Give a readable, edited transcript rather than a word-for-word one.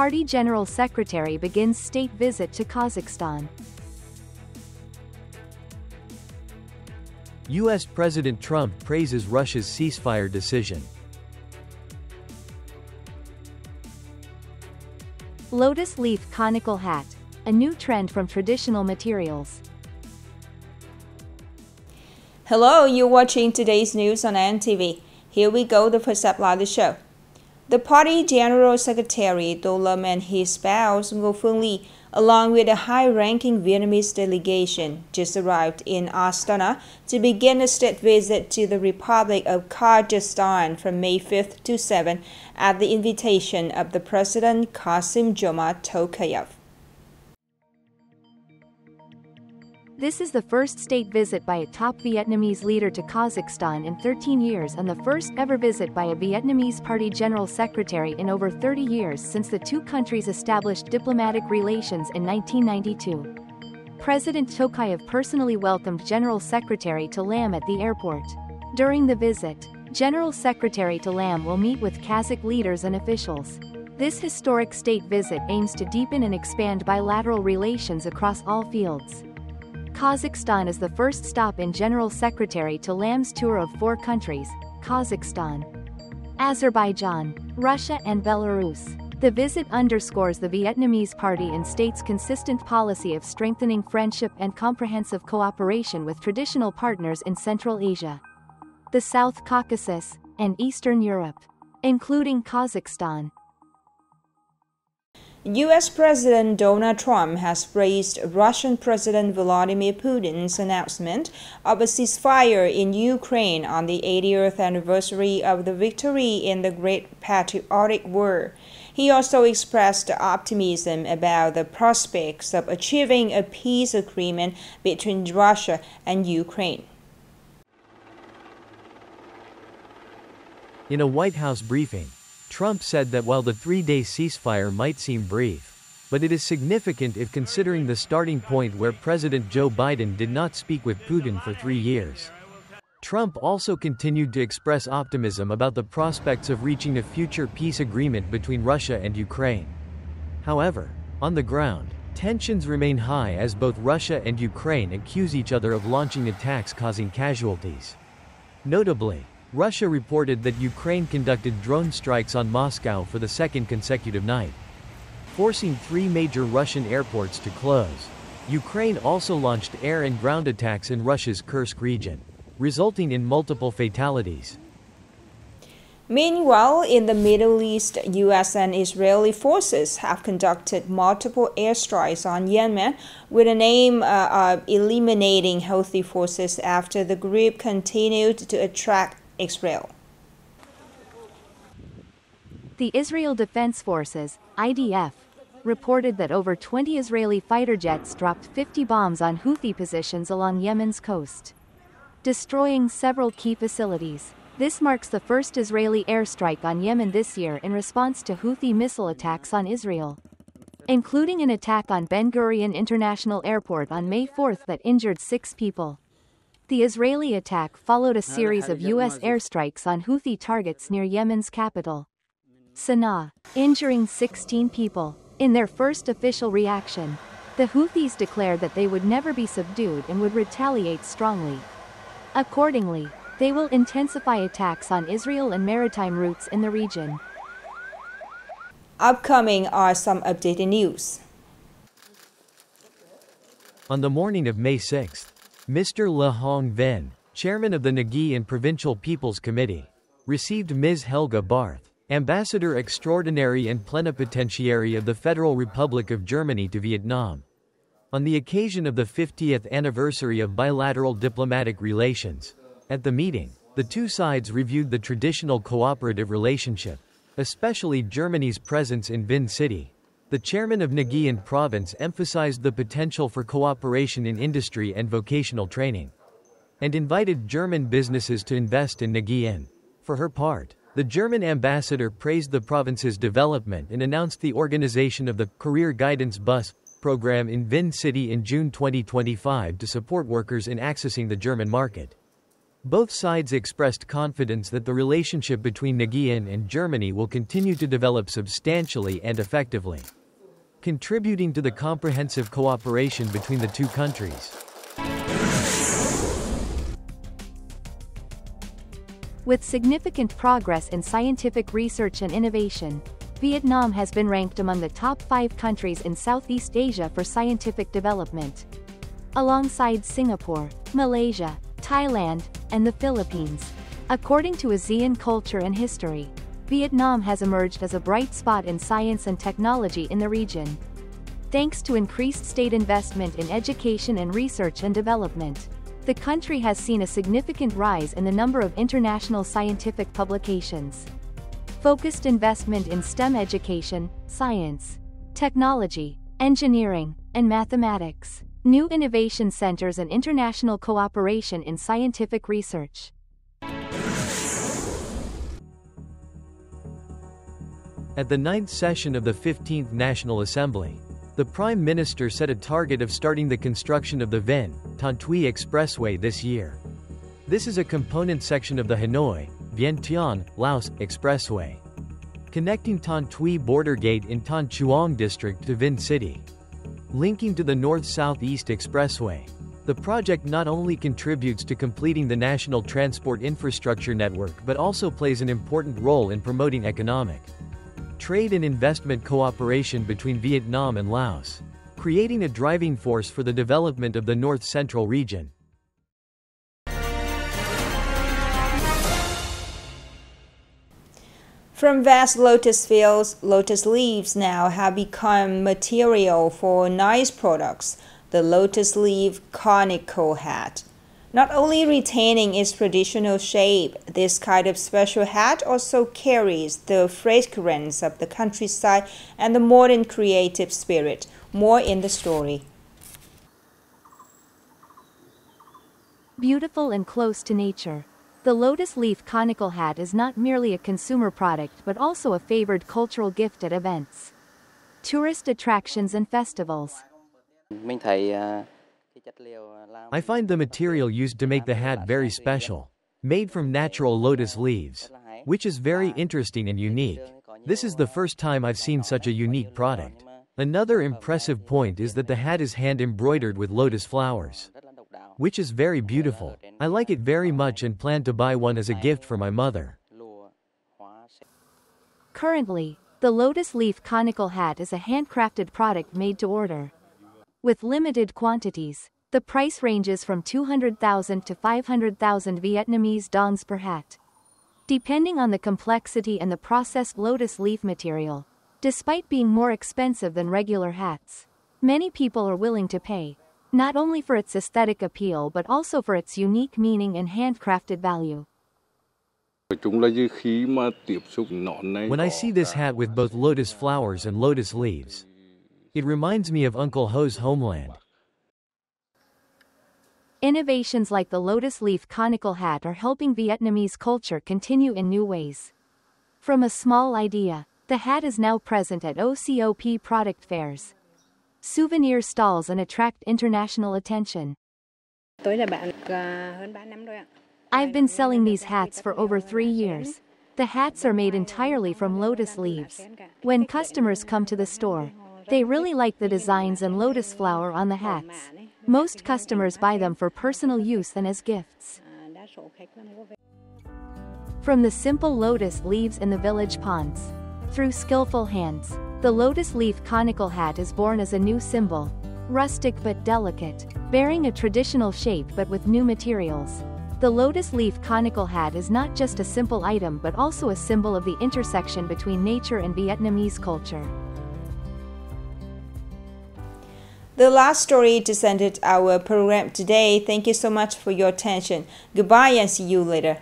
Party General Secretary begins state visit to Kazakhstan. U.S. President Trump praises Russia's ceasefire decision. Lotus leaf conical hat, a new trend from traditional materials. Hello, you're watching today's news on NTV. Here we go, the first up of the show. The Party General Secretary Tô Lâm and his spouse Ngô Phương Ly, along with a high-ranking Vietnamese delegation, just arrived in Astana to begin a state visit to the Republic of Kazakhstan from May 5th to 7th at the invitation of the President Kassym-Jomart Tokayev. This is the first state visit by a top Vietnamese leader to Kazakhstan in 13 years and the first ever visit by a Vietnamese Party General Secretary in over 30 years since the two countries established diplomatic relations in 1992. President Tokayev personally welcomed General Secretary To Lam at the airport. During the visit, General Secretary To Lam will meet with Kazakh leaders and officials. This historic state visit aims to deepen and expand bilateral relations across all fields. Kazakhstan is the first stop in General Secretary To Lam's tour of 4 countries: Kazakhstan, Azerbaijan, Russia and Belarus. The visit underscores the Vietnamese Party and state's consistent policy of strengthening friendship and comprehensive cooperation with traditional partners in Central Asia, the South Caucasus, and Eastern Europe, including Kazakhstan. U.S. President Donald Trump has praised Russian President Vladimir Putin's announcement of a ceasefire in Ukraine on the 80th anniversary of the victory in the Great Patriotic War. He also expressed optimism about the prospects of achieving a peace agreement between Russia and Ukraine. In a White House briefing, Trump said that while the 3-day ceasefire might seem brief, but it is significant if considering the starting point where President Joe Biden did not speak with Putin for 3 years. Trump also continued to express optimism about the prospects of reaching a future peace agreement between Russia and Ukraine. However, on the ground, tensions remain high as both Russia and Ukraine accuse each other of launching attacks causing casualties. Notably, Russia reported that Ukraine conducted drone strikes on Moscow for the second consecutive night, forcing 3 major Russian airports to close. Ukraine also launched air and ground attacks in Russia's Kursk region, resulting in multiple fatalities. Meanwhile, in the Middle East, U.S. and Israeli forces have conducted multiple airstrikes on Yemen with an aim of eliminating Houthi forces after the group continued to attack Israel. The Israel Defense Forces, IDF, reported that over 20 Israeli fighter jets dropped 50 bombs on Houthi positions along Yemen's coast, destroying several key facilities. This marks the first Israeli airstrike on Yemen this year in response to Houthi missile attacks on Israel, including an attack on Ben Gurion International Airport on May 4th that injured 6 people. The Israeli attack followed a series of U.S. airstrikes on Houthi targets near Yemen's capital, Sana'a, injuring 16 people. In their first official reaction, the Houthis declared that they would never be subdued and would retaliate strongly. Accordingly, they will intensify attacks on Israel and maritime routes in the region. Upcoming are some updated news. On the morning of May 6th, Mr. Le Hong Ven, chairman of the Nguyen Provincial People's Committee, received Ms. Helga Barth, ambassador extraordinary and plenipotentiary of the Federal Republic of Germany to Vietnam. On the occasion of the 50th anniversary of bilateral diplomatic relations, at the meeting, the two sides reviewed the traditional cooperative relationship, especially Germany's presence in Vinh City. The chairman of Nguyen Province emphasized the potential for cooperation in industry and vocational training, and invited German businesses to invest in Nguyen. For her part, the German ambassador praised the province's development and announced the organization of the Career Guidance Bus program in Vinh City in June 2025 to support workers in accessing the German market. Both sides expressed confidence that the relationship between Nghệ An and Germany will continue to develop substantially and effectively, contributing to the comprehensive cooperation between the two countries. With significant progress in scientific research and innovation, Vietnam has been ranked among the top 5 countries in Southeast Asia for scientific development, alongside Singapore, Malaysia, Thailand, and the Philippines. According to ASEAN Culture and History, Vietnam has emerged as a bright spot in science and technology in the region, thanks to increased state investment in education and research and development. The country has seen a significant rise in the number of international scientific publications. Focused investment in STEM education, science, technology, engineering, and mathematics, new innovation centers and international cooperation in scientific research. At the 9th session of the 15th National Assembly, the Prime Minister set a target of starting the construction of the Vietnam Expressway this year. This is a component section of the Hanoi-Vientiane Laos Expressway, connecting Ton Thuy border gate in Ton Chuong district to Vinh City, linking to the North-Southeast Expressway. The project not only contributes to completing the national transport infrastructure network but also plays an important role in promoting economic, trade and investment cooperation between Vietnam and Laos, creating a driving force for the development of the North-Central region. From vast lotus fields, lotus leaves now have become material for nice products, the lotus leaf conical hat. Not only retaining its traditional shape, this kind of special hat also carries the fragrance of the countryside and the modern creative spirit. More in the story. Beautiful and close to nature, the lotus leaf conical hat is not merely a consumer product but also a favored cultural gift at events, tourist attractions and festivals. I find the material used to make the hat very special, made from natural lotus leaves, which is very interesting and unique. This is the first time I've seen such a unique product. Another impressive point is that the hat is hand-embroidered with lotus flowers, which is very beautiful. I like it very much and plan to buy one as a gift for my mother. Currently, the lotus leaf conical hat is a handcrafted product made to order. With limited quantities, the price ranges from 200,000 to 500,000 Vietnamese dongs per hat, depending on the complexity and the processed lotus leaf material. Despite being more expensive than regular hats, many people are willing to pay, not only for its aesthetic appeal but also for its unique meaning and handcrafted value. When I see this hat with both lotus flowers and lotus leaves, it reminds me of Uncle Ho's homeland. Innovations like the lotus leaf conical hat are helping Vietnamese culture continue in new ways. From a small idea, the hat is now present at OCOP product fairs, souvenir stalls and attract international attention. I've been selling these hats for over 3 years. The hats are made entirely from lotus leaves. When customers come to the store, they really like the designs and lotus flower on the hats. Most customers buy them for personal use and as gifts. From the simple lotus leaves in the village ponds, through skillful hands, the lotus leaf conical hat is born as a new symbol, rustic but delicate, bearing a traditional shape but with new materials. The lotus leaf conical hat is not just a simple item but also a symbol of the intersection between nature and Vietnamese culture. The last story just ended our program today. Thank you so much for your attention. Goodbye and see you later.